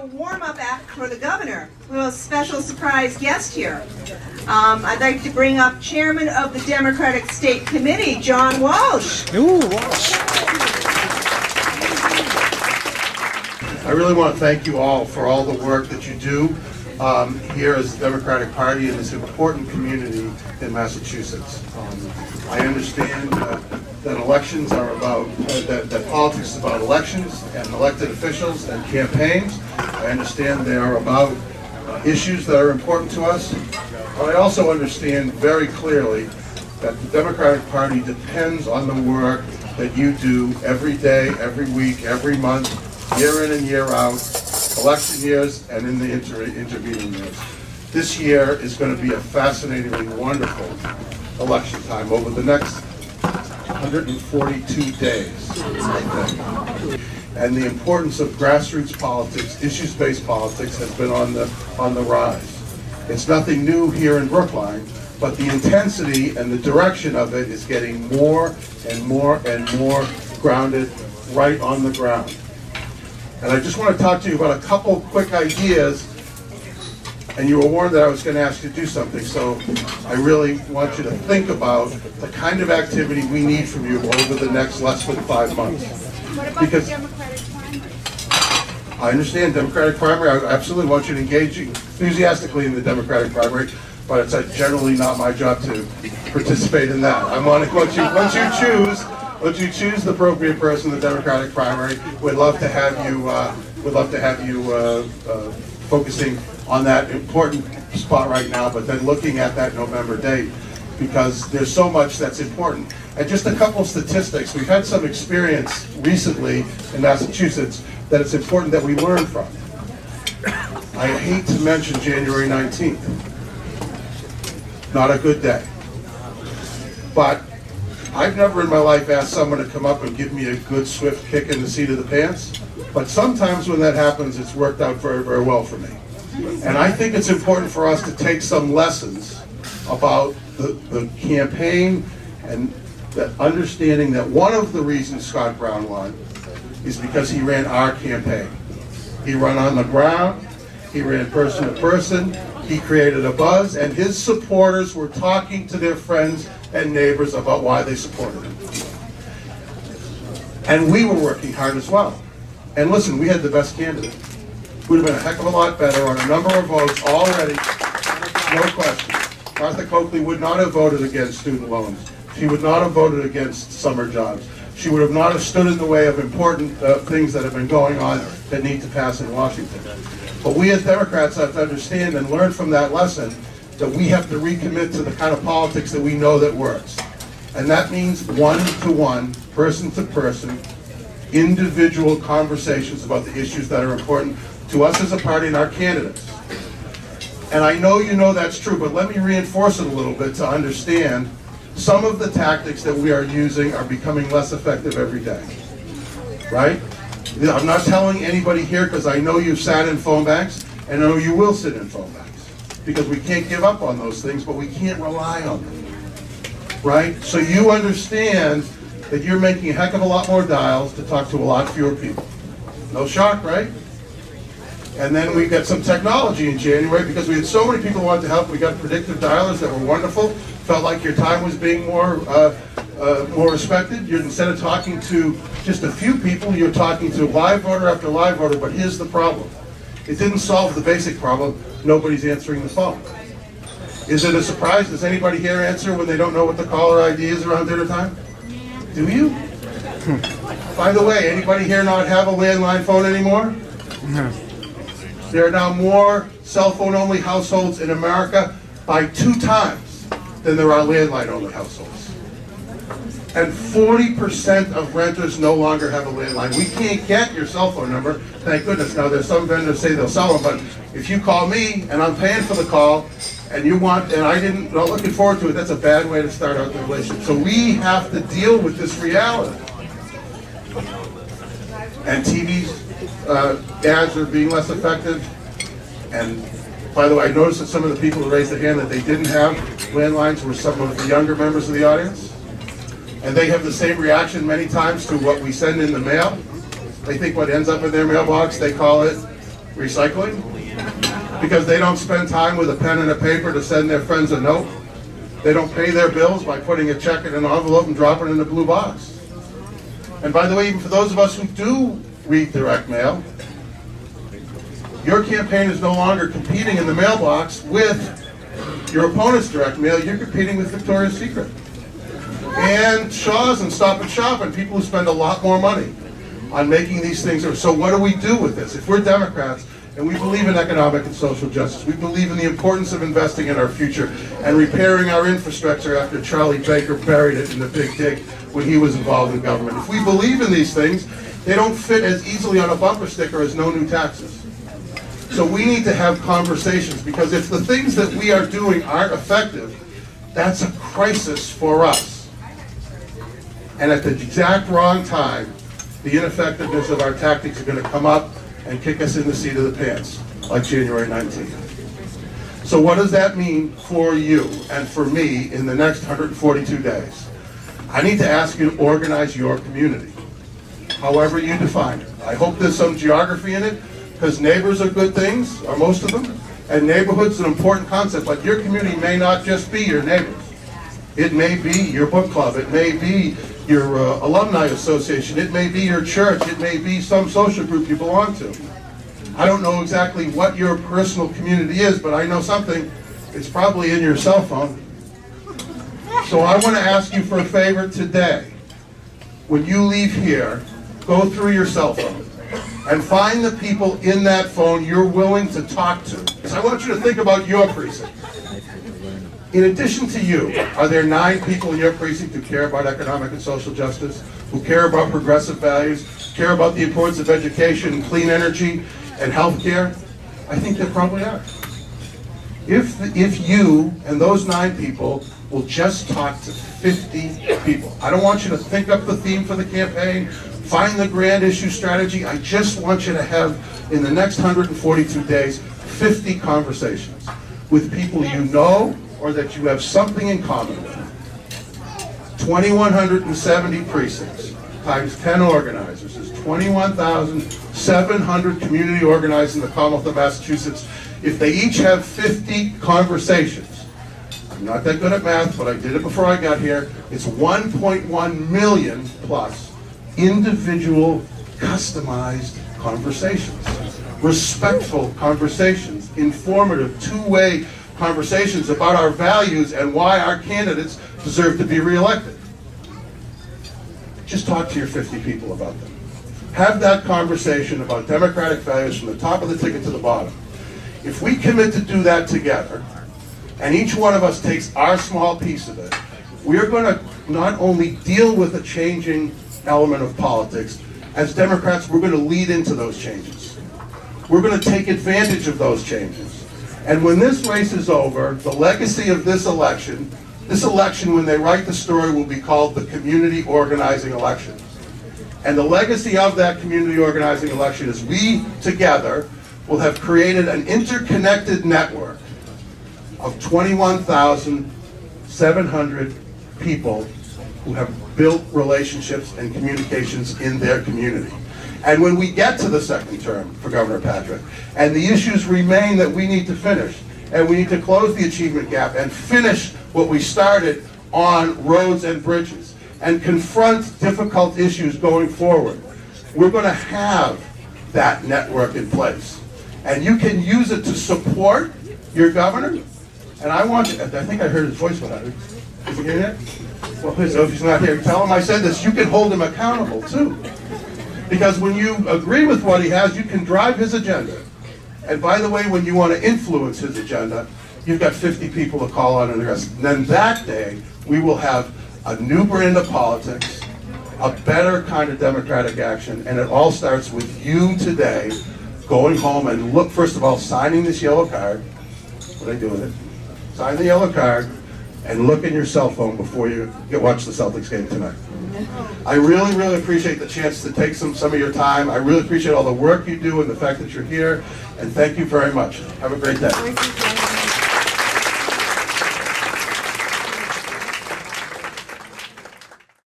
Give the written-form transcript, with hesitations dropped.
a warm-up act for the governor. We have a special surprise guest here. I'd like to bring up Chairman of the Democratic State Committee, John Walsh. Ooh, Walsh. I really want to thank you all for all the work that you do here as the Democratic Party in this important community in Massachusetts. I understand that elections are about, that politics is about elections and elected officials and campaigns. I understand they are about issues that are important to us. But I also understand very clearly that the Democratic Party depends on the work that you do every day, every week, every month, year in and year out, election years and in the intervening years. This year is going to be a fascinatingly wonderful election time over the next 142 days, I think. And the importance of grassroots politics, issues-based politics, has been on the rise. It's nothing new here in Brookline, but the intensity and the direction of it is getting more and more and more grounded right on the ground. And I just want to talk to you about a couple quick ideas, and you were warned that I was going to ask you to do something, so I really want you to think about the kind of activity we need from you over the next less than 5 months. What about the Democratic primary? I understand Democratic primary. I absolutely want you to engage enthusiastically in the Democratic primary, but it's generally not my job to participate in that. I want to, once you choose the appropriate person in the Democratic primary, we'd love to have you focusing on that important spot right now, but then looking at that November date, because there's so much that's important. And just a couple of statistics. We've had some experience recently in Massachusetts that it's important that we learn from. I hate to mention January 19th. Not a good day. But I've never in my life asked someone to come up and give me a good swift kick in the seat of the pants. But sometimes when that happens, it's worked out very, very well for me. And I think it's important for us to take some lessons about the campaign and the understanding that one of the reasons Scott Brown won is because he ran our campaign. He ran on the ground, he ran person to person, he created a buzz, and his supporters were talking to their friends and neighbors about why they supported him. And we were working hard as well. And listen, we had the best candidate. Would have been a heck of a lot better on a number of votes already, no question. Martha Coakley would not have voted against student loans. She would not have voted against summer jobs. She would have not have stood in the way of important things that have been going on that need to pass in Washington. But we as Democrats have to understand and learn from that lesson that we have to recommit to the kind of politics that we know that works. And that means one-to-one, person-to-person, individual conversations about the issues that are important to us as a party and our candidates. And I know you know that's true, but let me reinforce it a little bit to understand some of the tactics that we are using are becoming less effective every day, right? I'm not telling anybody here because I know you've sat in phone banks, and I know you will sit in phone banks, because we can't give up on those things, but we can't rely on them, right? So you understand that you're making a heck of a lot more dials to talk to a lot fewer people. No shock, right? And then we got some technology in January because we had so many people who wanted to help. We got predictive dialers that were wonderful. Felt like your time was being more respected. Instead of talking to just a few people, you're talking to live voter after live voter. But here's the problem. It didn't solve the basic problem. Nobody's answering the phone. Is it a surprise? Does anybody here answer when they don't know what the caller ID is around dinner time? Do you? By the way, anybody here not have a landline phone anymore? No. There are now more cell phone only households in America by 2 times than there are landline only households. And 40% of renters no longer have a landline. We can't get your cell phone number, thank goodness. Now there's some vendors say they'll sell them, but if you call me and I'm paying for the call and you want, and I'm not looking forward to it, that's a bad way to start out the relationship. So we have to deal with this reality. And TV's ads are being less effective. And by the way, I noticed that some of the people who raised their hand that they didn't have landlines were some of the younger members of the audience. And they have the same reaction many times to what we send in the mail. They think what ends up in their mailbox, they call it Recycling? Because they don't spend time with a pen and a paper to send their friends a note. They don't pay their bills by putting a check in an envelope and dropping it in a blue box. And by the way, even for those of us who do read direct mail, your campaign is no longer competing in the mailbox with your opponent's direct mail. You're competing with Victoria's Secret and Shaw's and Stop and Shop and people who spend a lot more money on making these things. So what do we do with this? If we're Democrats and we believe in economic and social justice, we believe in the importance of investing in our future and repairing our infrastructure after Charlie Baker buried it in the Big Dig when he was involved in government. If we believe in these things, they don't fit as easily on a bumper sticker as no new taxes. So we need to have conversations, because if the things that we are doing aren't effective, that's a crisis for us. And at the exact wrong time, the ineffectiveness of our tactics are going to come up and kick us in the seat of the pants, like January 19th. So what does that mean for you and for me in the next 142 days? I need to ask you to organize your community, however you define it. I hope there's some geography in it, because neighbors are good things, or most of them, and neighborhood's an important concept, but your community may not just be your neighbors. It may be your book club, it may be your alumni association, it may be your church, it may be some social group you belong to. I don't know exactly what your personal community is, but I know something. It's probably in your cell phone. So I want to ask you for a favor today. When you leave here, go through your cell phone and find the people in that phone you're willing to talk to. So I want you to think about your precinct. In addition to you, are there 9 people in your precinct who care about economic and social justice, who care about progressive values, care about the importance of education, clean energy, and health care? I think there probably are. If you and those 9 people will just talk to 50 people. I don't want you to think up the theme for the campaign, find the grand issue strategy. I just want you to have, in the next 142 days, 50 conversations with people you know or that you have something in common with. 2,170 precincts times 10 organizers is 21,700 community organizers in the Commonwealth of Massachusetts. If they each have 50 conversations, I'm not that good at math, but I did it before I got here, it's 1.1 million plus individual, customized conversations. Respectful conversations, informative, two-way conversations about our values and why our candidates deserve to be reelected. Just talk to your 50 people about them. Have that conversation about democratic values from the top of the ticket to the bottom. If we commit to do that together, and each one of us takes our small piece of it, we're going to not only deal with a changing element of politics, as Democrats, we're going to lead into those changes. We're going to take advantage of those changes. And when this race is over, the legacy of this election, when they write the story, will be called the community organizing election. And the legacy of that community organizing election is we, together, will have created an interconnected network of 21,700 people who have built relationships and communications in their community. And when we get to the second term for Governor Patrick, and the issues remain that we need to finish, and we need to close the achievement gap and finish what we started on roads and bridges, and confront difficult issues going forward, we're going to have that network in place. And you can use it to support your governor. And I want you, I think I heard his voice without it. Is he hearing it? Well, please, if he's not here, tell him I said this. You can hold him accountable, too. Because when you agree with what he has, you can drive his agenda. And by the way, when you want to influence his agenda, you've got 50 people to call on and the rest. And then that day, we will have a new brand of politics, a better kind of democratic action, and it all starts with you today going home and look, first of all, signing this yellow card. What do I do with it? Sign the yellow card and look in your cell phone before you watch the Celtics game tonight. I really, really appreciate the chance to take some of your time. I really appreciate all the work you do and the fact that you're here. And thank you very much. Have a great day.